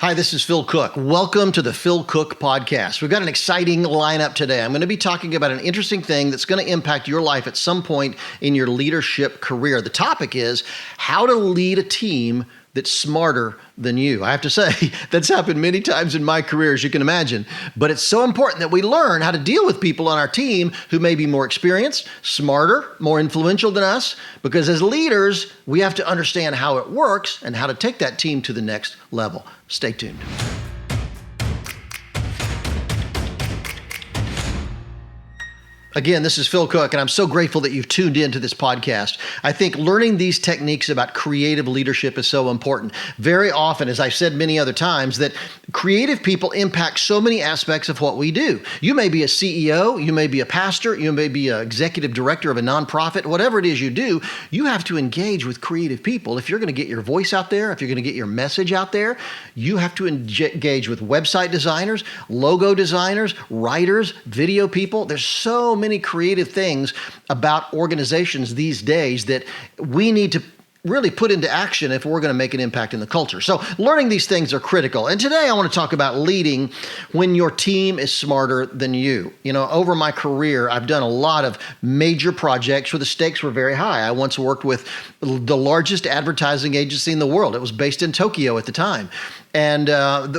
Hi, this is Phil Cooke. Welcome to the Phil Cooke Podcast. We've got an exciting lineup today. I'm going to be talking about an interesting thing that's going to impact your life at some point in your leadership career. The topic is how to lead a team that's smarter than you. I have to say, that's happened many times in my career, as you can imagine. But it's so important that we learn how to deal with people on our team who may be more experienced, smarter, more influential than us, because as leaders, we have to understand how it works and how to take that team to the next level. Stay tuned. Again, this is Phil Cooke, and I'm so grateful that you've tuned into this podcast. I think learning these techniques about creative leadership is so important. Very often, as I've said many other times, that creative people impact so many aspects of what we do. You may be a CEO, you may be a pastor, you may be an executive director of a nonprofit, whatever it is you do, you have to engage with creative people. If you're going to get your voice out there, if you're going to get your message out there, you have to engage with website designers, logo designers, writers, video people. There's so many creative things about organizations these days that we need to really put into action if we're going to make an impact in the culture. So learning these things are critical. And today I want to talk about leading when your team is smarter than you. You know, over my career, I've done a lot of major projects where the stakes were very high. I once worked with the largest advertising agency in the world. It was based in Tokyo at the time. And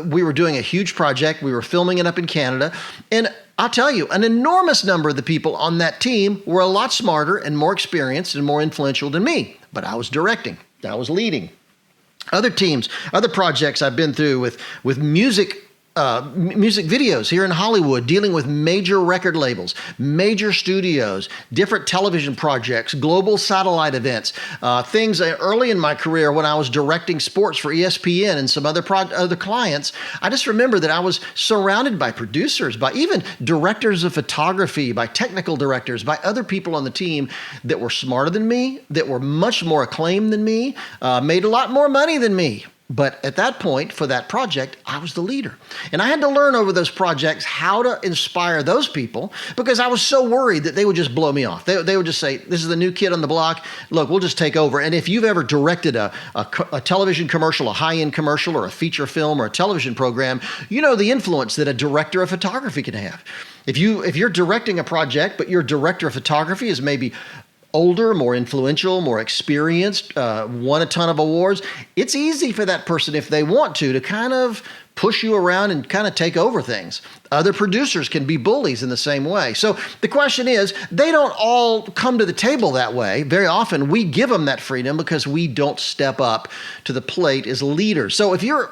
we were doing a huge project. We were filming it up in Canada. And I'll tell you, an enormous number of the people on that team were a lot smarter and more experienced and more influential than me. But I was directing. I was leading. Other teams, other projects I've been through with music videos here in Hollywood, dealing with major record labels, major studios, different television projects, global satellite events, things early in my career when I was directing sports for ESPN and some other clients. I just remember that I was surrounded by producers, by even directors of photography, by technical directors, by other people on the team that were smarter than me, that were much more acclaimed than me, made a lot more money than me. But at that point, for that project, I was the leader. And I had to learn over those projects how to inspire those people because I was so worried that they would just blow me off. They would just say, this is the new kid on the block. Look, we'll just take over. And if you've ever directed a television commercial, a high-end commercial, or a feature film, or a television program, you know the influence that a director of photography can have. If you're directing a project, but your director of photography is maybe older, more influential, more experienced, won a ton of awards, it's easy for that person, if they want to kind of push you around and kind of take over things. Other producers can be bullies in the same way. So the question is, they don't all come to the table that way. Very often we give them that freedom because we don't step up to the plate as leaders. So if you're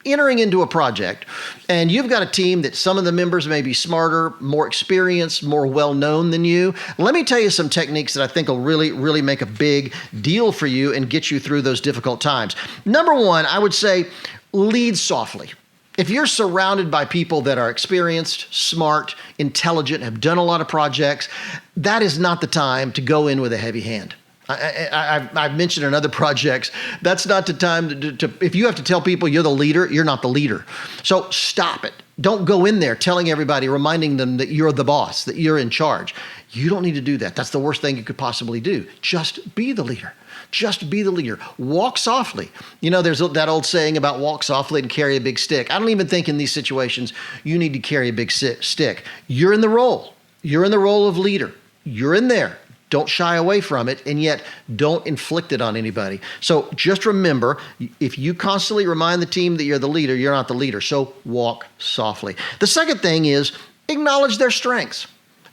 entering into a project and you've got a team that some of the members may be smarter, more experienced, more well-known than you, let me tell you some techniques that I think will really, really make a big deal for you and get you through those difficult times. Number one, I would say lead softly. If you're surrounded by people that are experienced, smart, intelligent, have done a lot of projects, that is not the time to go in with a heavy hand. I've mentioned in other projects, that's not the time to, if you have to tell people you're the leader, you're not the leader. So stop it. Don't go in there telling everybody, reminding them that you're the boss, that you're in charge. You don't need to do that. That's the worst thing you could possibly do. Just be the leader. Just be the leader. Walk softly. You know, there's that old saying about walk softly and carry a big stick. I don't even think in these situations you need to carry a big stick. You're in the role. You're in the role of leader. You're in there. Don't shy away from it, and yet don't inflict it on anybody. So just remember, if you constantly remind the team that you're the leader, you're not the leader. So walk softly. The second thing is acknowledge their strengths.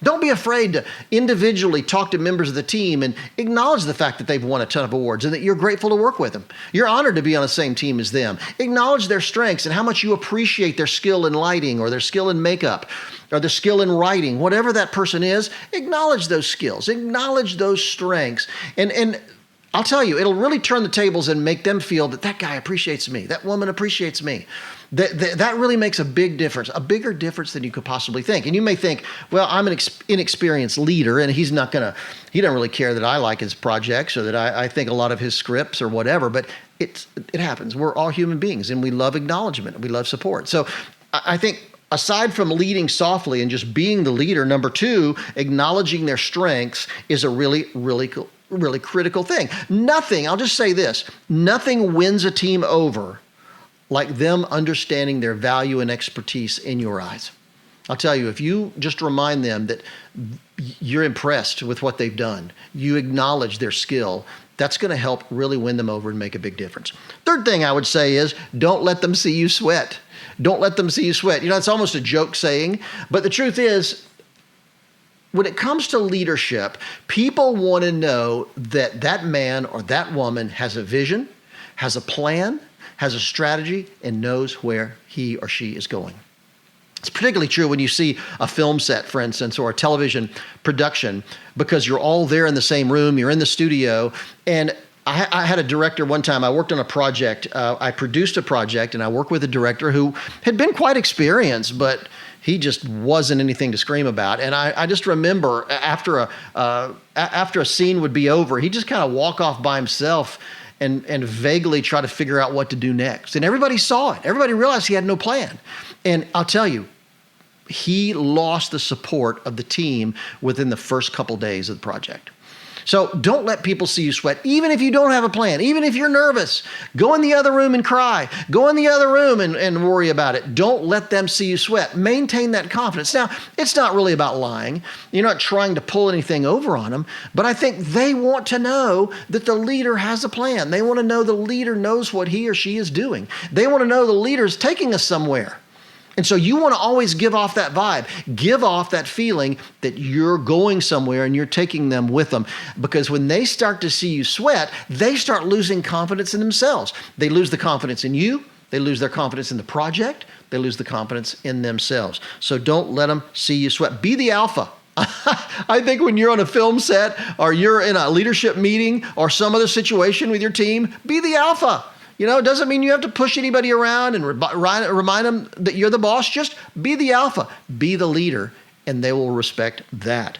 Don't be afraid to individually talk to members of the team and acknowledge the fact that they've won a ton of awards and that you're grateful to work with them. You're honored to be on the same team as them. Acknowledge their strengths and how much you appreciate their skill in lighting or their skill in makeup or their skill in writing. Whatever that person is, acknowledge those skills. Acknowledge those strengths. And I'll tell you, it'll really turn the tables and make them feel that guy appreciates me, that woman appreciates me. That really makes a big difference, a bigger difference than you could possibly think. And you may think, well, I'm an inexperienced leader and he doesn't really care that I like his projects or that I think a lot of his scripts or whatever, but it happens. We're all human beings and we love acknowledgement. We love support. So I think aside from leading softly and just being the leader, number two, acknowledging their strengths is a really, really critical thing. I'll just say this, nothing wins a team over like them understanding their value and expertise in your eyes. I'll tell you, if you just remind them that you're impressed with what they've done, you acknowledge their skill, that's going to help really win them over and make a big difference. Third thing I would say is don't let them see you sweat. Don't let them see you sweat. You know, it's almost a joke saying, but the truth is, when it comes to leadership, people want to know that that man or that woman has a vision, has a plan, has a strategy, and knows where he or she is going. It's particularly true when you see a film set, for instance, or a television production, because you're all there in the same room, you're in the studio. And I had a director one time, I worked on a project, I produced a project, and I worked with a director who had been quite experienced, but he just wasn't anything to scream about. And I just remember after a scene would be over, he'd just kind of walk off by himself and vaguely try to figure out what to do next. And everybody saw it. Everybody realized he had no plan. And I'll tell you, he lost the support of the team within the first couple days of the project. So don't let people see you sweat, even if you don't have a plan, even if you're nervous. Go in the other room and cry. Go in the other room and worry about it. Don't let them see you sweat. Maintain that confidence. Now, it's not really about lying. You're not trying to pull anything over on them, but I think they want to know that the leader has a plan. They want to know the leader knows what he or she is doing. They want to know the leader is taking us somewhere. And so you want to always give off that vibe, give off that feeling that you're going somewhere and you're taking them with them. Because when they start to see you sweat, they start losing confidence in themselves. They lose the confidence in you. They lose their confidence in the project. They lose the confidence in themselves. So don't let them see you sweat. Be the alpha. I think when you're on a film set or you're in a leadership meeting or some other situation with your team, be the alpha. You know, it doesn't mean you have to push anybody around and remind them that you're the boss. Just be the alpha, be the leader, and they will respect that.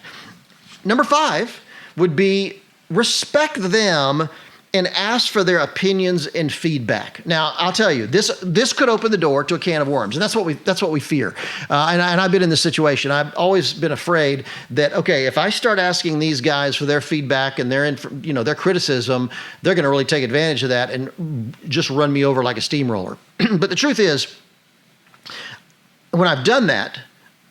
Number 5 would be respect them and ask for their opinions and feedback. Now, I'll tell you, this could open the door to a can of worms, and that's what we fear. And I've been in this situation. I've always been afraid that, okay, if I start asking these guys for their feedback and their criticism, they're going to really take advantage of that and just run me over like a steamroller. But the truth is, when I've done that,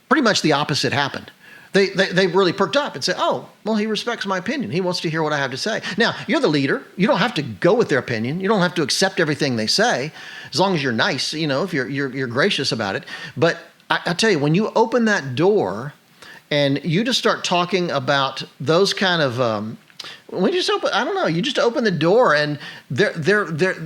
pretty much the opposite happened. They really perked up and said, oh, well, he respects my opinion. He wants to hear what I have to say. Now, you're the leader. You don't have to go with their opinion. You don't have to accept everything they say, as long as you're nice, if you're gracious about it. But I tell you, when you open that door and you just start talking about those kind of when you just open the door and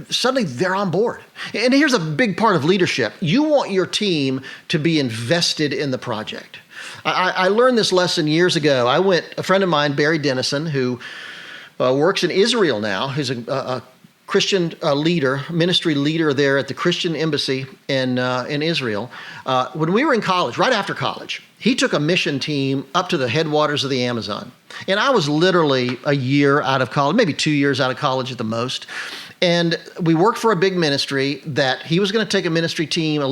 suddenly they're on board. And here's a big part of leadership. You want your team to be invested in the project. I learned this lesson years ago. A friend of mine, Barry Dennison, who works in Israel now, who's a Christian leader, ministry leader there at the Christian embassy in Israel. When we were in college, right after college, he took a mission team up to the headwaters of the Amazon. And I was literally a year out of college, maybe 2 years out of college at the most. And we worked for a big ministry that he was going to take a ministry team, a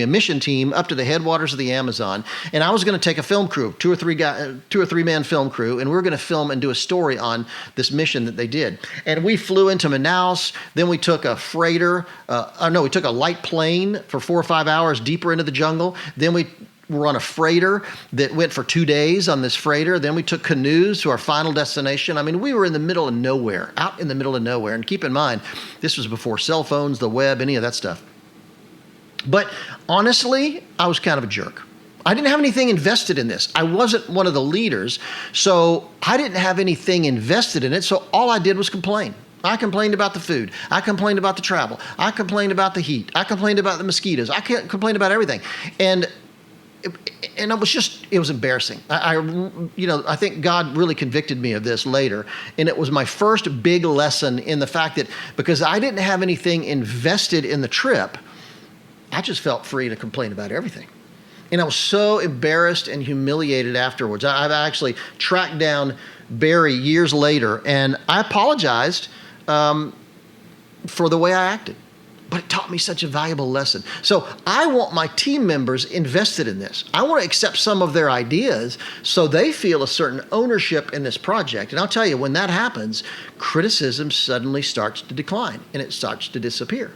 mission team up to the headwaters of the Amazon. And I was going to take a film crew, two or three man film crew, and we were going to film and do a story on this mission that they did. And we flew into Manaus. Then we took a freighter. We took a light plane for 4 or 5 hours deeper into the jungle. Then we were on a freighter that went for 2 days on this freighter. Then we took canoes to our final destination. I mean, we were in the middle of nowhere, out in the middle of nowhere. And keep in mind, this was before cell phones, the web, any of that stuff. But honestly, I was kind of a jerk. I didn't have anything invested in this. I wasn't one of the leaders, so I didn't have anything invested in it. So all I did was complain. I complained about the food. I complained about the travel. I complained about the heat. I complained about the mosquitoes. I complained about everything. And it was embarrassing. I think God really convicted me of this later. And it was my first big lesson in the fact that because I didn't have anything invested in the trip, I just felt free to complain about everything. And I was so embarrassed and humiliated afterwards. I've actually tracked down Barry years later, and I apologized for the way I acted. But it taught me such a valuable lesson. So I want my team members invested in this. I want to accept some of their ideas so they feel a certain ownership in this project. And I'll tell you, when that happens, criticism suddenly starts to decline and it starts to disappear.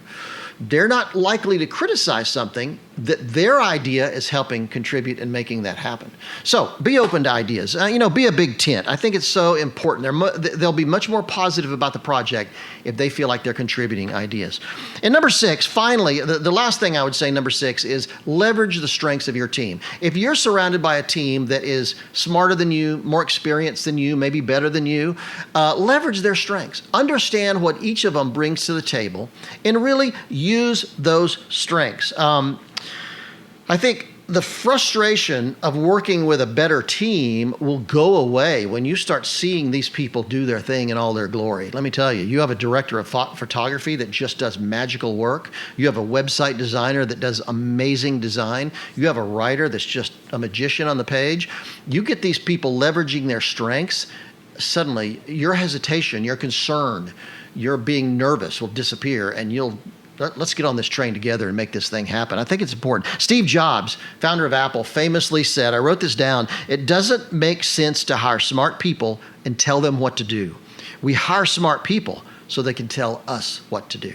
they're not likely to criticize something that their idea is helping contribute in making that happen. So be open to ideas. Be a big tent. I think it's so important. They'll be much more positive about the project if they feel like they're contributing ideas. And number 6, finally, the last thing I would say, number 6, is leverage the strengths of your team. If you're surrounded by a team that is smarter than you, more experienced than you, maybe better than you, leverage their strengths. Understand what each of them brings to the table and really use those strengths. I think the frustration of working with a better team will go away when you start seeing these people do their thing in all their glory. Let me tell you, you have a director of photography that just does magical work. You have a website designer that does amazing design. You have a writer that's just a magician on the page. You get these people leveraging their strengths, suddenly your hesitation, your concern, your being nervous will disappear, and let's get on this train together and make this thing happen. I think it's important. Steve Jobs, founder of Apple, famously said, I wrote this down, it doesn't make sense to hire smart people and tell them what to do. We hire smart people so they can tell us what to do.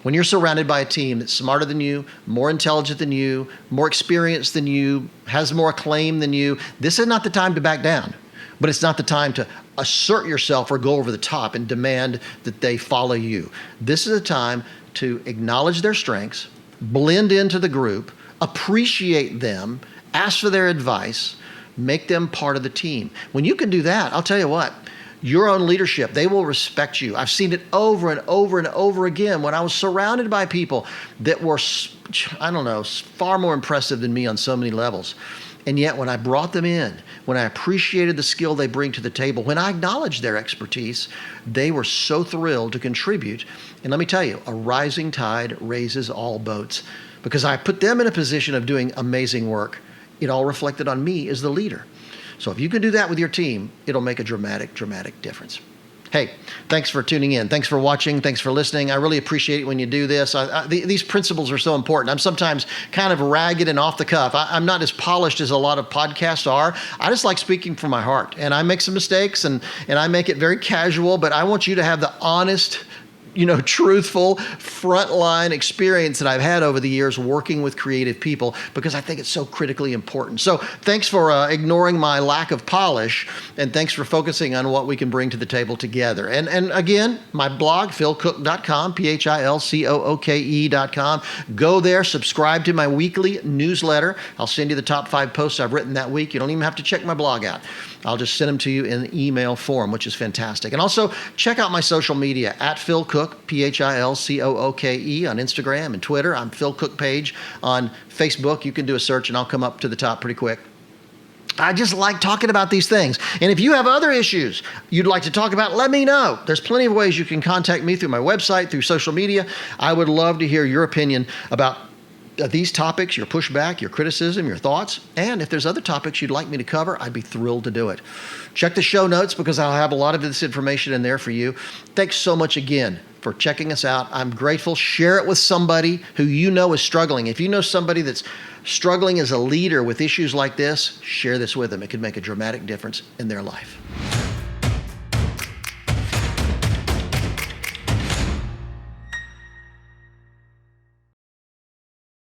When you're surrounded by a team that's smarter than you, more intelligent than you, more experienced than you, has more acclaim than you, this is not the time to back down. But it's not the time to assert yourself or go over the top and demand that they follow you. This is a time to acknowledge their strengths, blend into the group, appreciate them, ask for their advice, make them part of the team. When you can do that, I'll tell you what, your own leadership, they will respect you. I've seen it over and over and over again when I was surrounded by people that were, far more impressive than me on so many levels. And yet when I brought them in, when I appreciated the skill they bring to the table, when I acknowledged their expertise, they were so thrilled to contribute. And let me tell you, a rising tide raises all boats, because I put them in a position of doing amazing work. It all reflected on me as the leader. So if you can do that with your team, it'll make a dramatic, dramatic difference. Hey, thanks for tuning in. Thanks for watching. Thanks for listening. I really appreciate it when you do this. These principles are so important. I'm sometimes kind of ragged and off the cuff. I'm not as polished as a lot of podcasts are. I just like speaking from my heart. And I make some mistakes and I make it very casual, but I want you to have the honest, truthful frontline experience that I've had over the years working with creative people, because I think it's so critically important. So thanks for ignoring my lack of polish, and thanks for focusing on what we can bring to the table together. And again, my blog, philcooke.com, philcooke.com. Go there, subscribe to my weekly newsletter. I'll send you the top 5 posts I've written that week. You don't even have to check my blog out. I'll just send them to you in email form, which is fantastic. And also check out my social media at Phil Cooke, PhilCooke on Instagram and Twitter. I'm Phil Cooke Page on Facebook. You can do a search and I'll come up to the top pretty quick. I just like talking about these things. And if you have other issues you'd like to talk about, let me know. There's plenty of ways you can contact me through my website, through social media. I would love to hear your opinion about these topics, your pushback, your criticism, your thoughts. And if there's other topics you'd like me to cover, I'd be thrilled to do it. Check the show notes, because I'll have a lot of this information in there for you. Thanks so much again for checking us out. I'm grateful. Share it with somebody who you know is struggling. If you know somebody that's struggling as a leader with issues like this, share this with them. It could make a dramatic difference in their life.